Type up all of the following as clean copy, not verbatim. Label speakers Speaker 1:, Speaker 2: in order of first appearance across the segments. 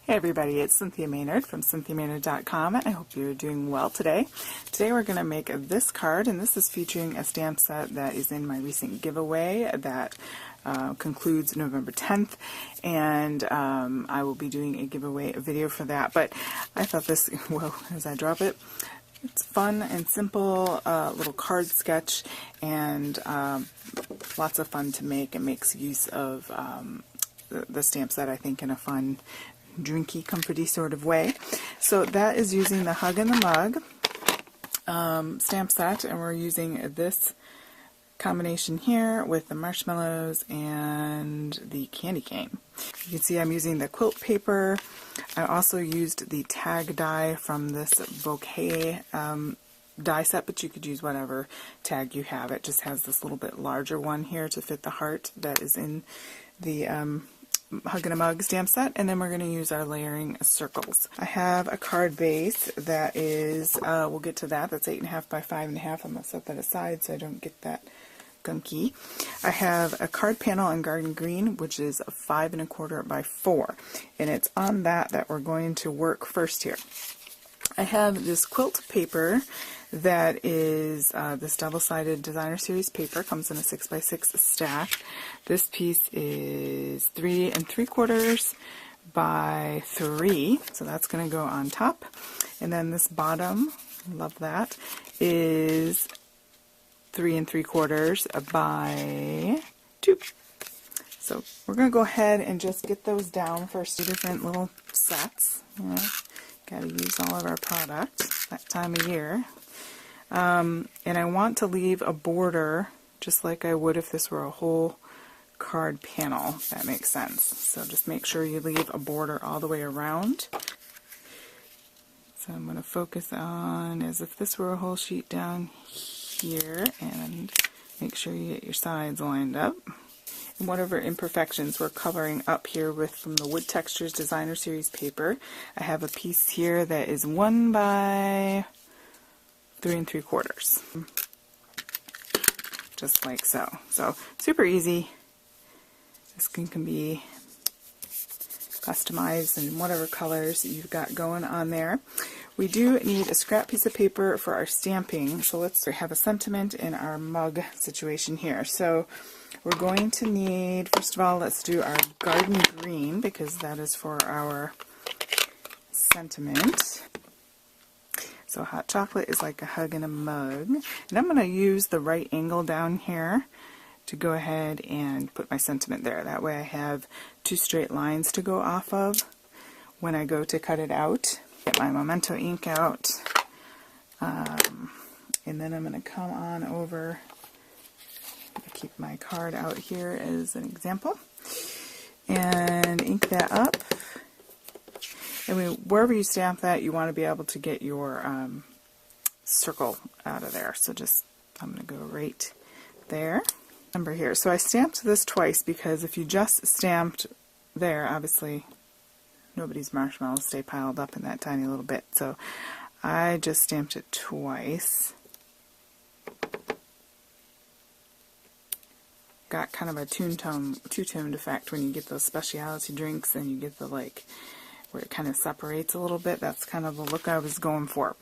Speaker 1: Hey everybody, it's Cynthia Maynard from CynthiaMaynard.com, and I hope you're doing well today. Today we're going to make this card, and this is featuring a stamp set that is in my recent giveaway that concludes November 10th, and I will be doing a giveaway video for that. But I thought this, well, as I drop it, it's fun and simple, little card sketch, and lots of fun to make. It makes use of the stamp set, I think, in a fun, drinky, comforty sort of way. So that is using the Hug in the Mug stamp set, and we're using this combination here with the marshmallows and the candy cane. You can see I'm using the quilt paper. I also used the tag die from this bouquet die set, but you could use whatever tag you have. It just has this little bit larger one here to fit the heart that is in the Hug in a Mug stamp set, and then we're going to use our layering circles. I have a card base that is, we'll get to that, that's 8.5 by 5.5. I'm going to set that aside so I don't get that gunky. I have a card panel in Garden Green, which is 5 1/4 by 4, and it's on that we're going to work first here. I have this quilt paper that is this double-sided designer series paper. Comes in a 6 by 6 stack. This piece is 3 3/4 by 3, so that's going to go on top. And then this bottom, love that, is 3 3/4 by 2. So we're going to go ahead and just get those down for 2 different little sets. You know, got to use all of our product that time of year. And I want to leave a border just like I would if this were a whole card panel, if that makes sense. So just make sure you leave a border all the way around. So I'm going to focus on as if this were a whole sheet down here, and make sure you get your sides lined up. And whatever imperfections we're covering up here with from the Wood Textures Designer Series paper, I have a piece here that is 1 by 3 3/4, just like so. So super easy. This can be customized in whatever colors you've got going on there. We do need a scrap piece of paper for our stamping, so let's have a sentiment in our mug situation here. So we're going to need, first of all, let's do our Garden Green, because that is for our sentiment. So hot chocolate is like a hug in a mug. And I'm going to use the right angle down here to go ahead and put my sentiment there. That way I have 2 straight lines to go off of when I go to cut it out. Get my Memento ink out. And then I'm going to come on over, keep my card out here as an example, and ink that up. And wherever you stamp that, you want to be able to get your circle out of there. So just, I'm going to go right there. Number here. So I stamped this twice because if you just stamped there, obviously nobody's marshmallows stay piled up in that tiny little bit. So I just stamped it twice. Got kind of a two-toned effect when you get those specialty drinks and you get the where it kind of separates a little bit. That's kind of the look I was going for.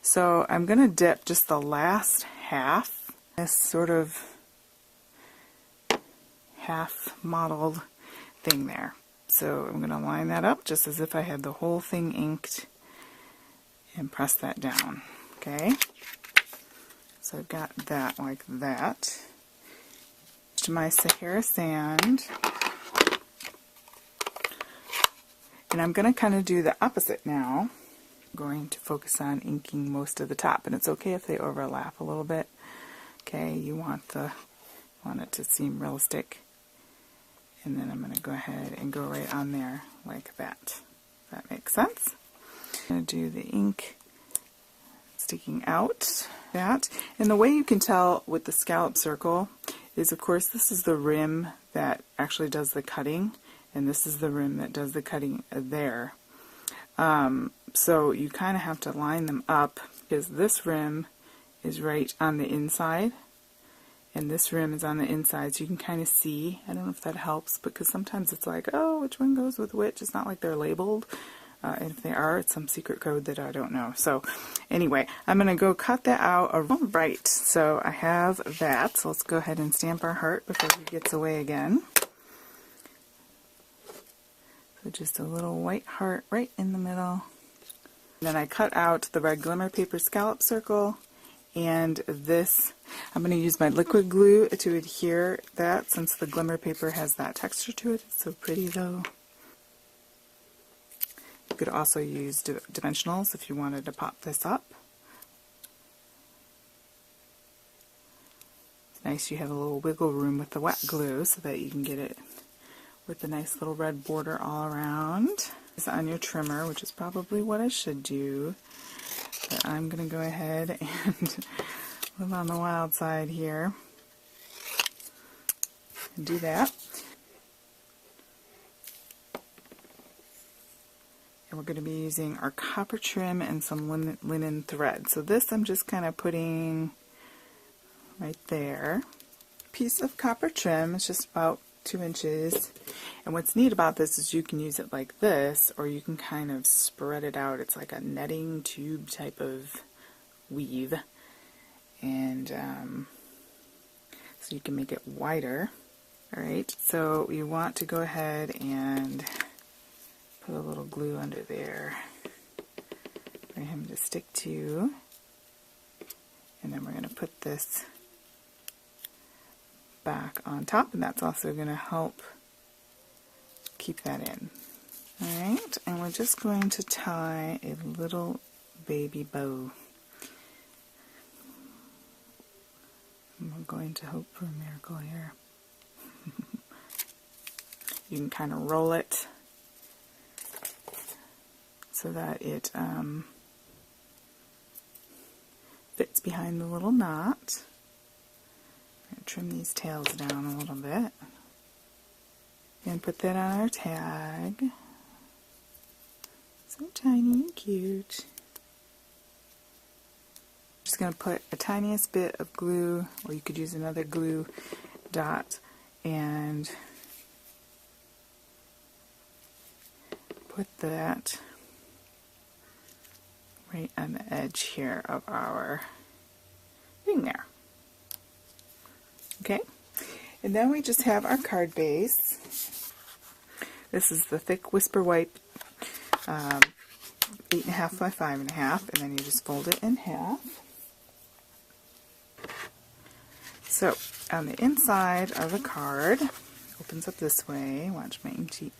Speaker 1: So I'm going to dip just the last half, this sort of half modeled thing there. So I'm going to line that up just as if I had the whole thing inked and press that down. Okay, so I've got that like that. To my Sahara sand. And I'm going to kind of do the opposite now. I'm going to focus on inking most of the top, and it's okay if they overlap a little bit. Okay, you want it to seem realistic. And then I'm going to go ahead and go right on there like that. That makes sense. I'm going to do the ink sticking out. That. And the way you can tell with the scallop circle is, of course, this is the rim that actually does the cutting, and this is the rim that does the cutting there. So you kind of have to line them up, because this rim is right on the inside, and this rim is on the inside, so you can kind of see. I don't know if that helps, because sometimes it's like, oh, which one goes with which? It's not like they're labeled. And if they are, it's some secret code that I don't know. So anyway, I'm going to go cut that out. All right, so I have that. So let's go ahead and stamp our heart before he gets away again. So just a little white heart right in the middle. And then I cut out the red glimmer paper scallop circle, and this, I'm going to use my liquid glue to adhere that, since the glimmer paper has that texture to it. It's so pretty though. You could also use dimensionals if you wanted to pop this up. It's nice you have a little wiggle room with the wet glue so that you can get it with a nice little red border all around. It's on your trimmer, which is probably what I should do, but I'm going to go ahead and live on the wild side here and do that. And we're going to be using our copper trim and some linen thread. So this I'm just kind of putting right there. Piece of copper trim is just about 2 inches. And what's neat about this is you can use it like this, or you can kind of spread it out. It's like a netting tube type of weave. And so you can make it wider. Alright, so you want to go ahead and put a little glue under there for him to stick to. And then we're going to put this back on top, and that's also going to help keep that in. Alright, and we're just going to tie a little baby bow. I'm going to hope for a miracle here. You can kind of roll it so that it fits behind the little knot. I'm going to trim these tails down a little bit and put that on our tag. So tiny and cute. Just going to put a tiniest bit of glue, or you could use another glue dot, and put that right on the edge here of our thing there. Okay, and then we just have our card base. This is the thick Whisper Wipe 8.5 by 5.5, and then you just fold it in half. So on the inside of the card, opens up this way. Watch my inky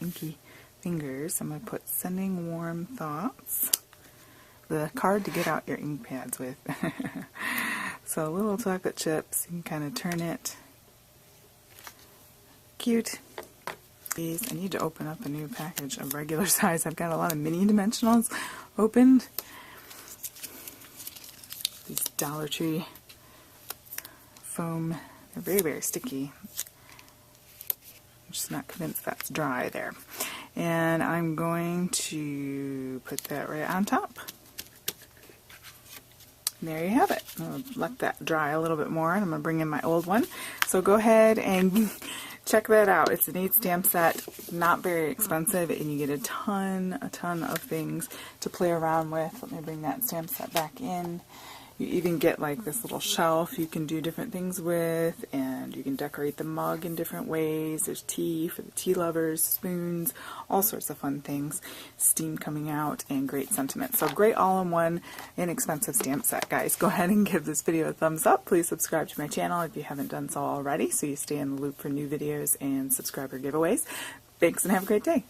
Speaker 1: fingers. I'm going to put sending warm thoughts. The card to get out your ink pads with. So little chocolate chips, you can kind of turn it. Cute. I need to open up a new package of regular size. I've got a lot of mini dimensionals opened. These Dollar Tree foam. They're very, very sticky. I'm just not convinced that's dry there. And I'm going to put that right on top. And there you have it. I'll let that dry a little bit more, and I'm going to bring in my old one. So go ahead and check that out. It's a neat stamp set, not very expensive, and you get a ton of things to play around with. Let me bring that stamp set back in. You even get like this little shelf you can do different things with, and you can decorate the mug in different ways. There's tea for the tea lovers, spoons, all sorts of fun things. Steam coming out, and great sentiment. So great all-in-one, inexpensive stamp set, guys. Go ahead and give this video a thumbs up. Please subscribe to my channel if you haven't done so already, so you stay in the loop for new videos and subscriber giveaways. Thanks, and have a great day.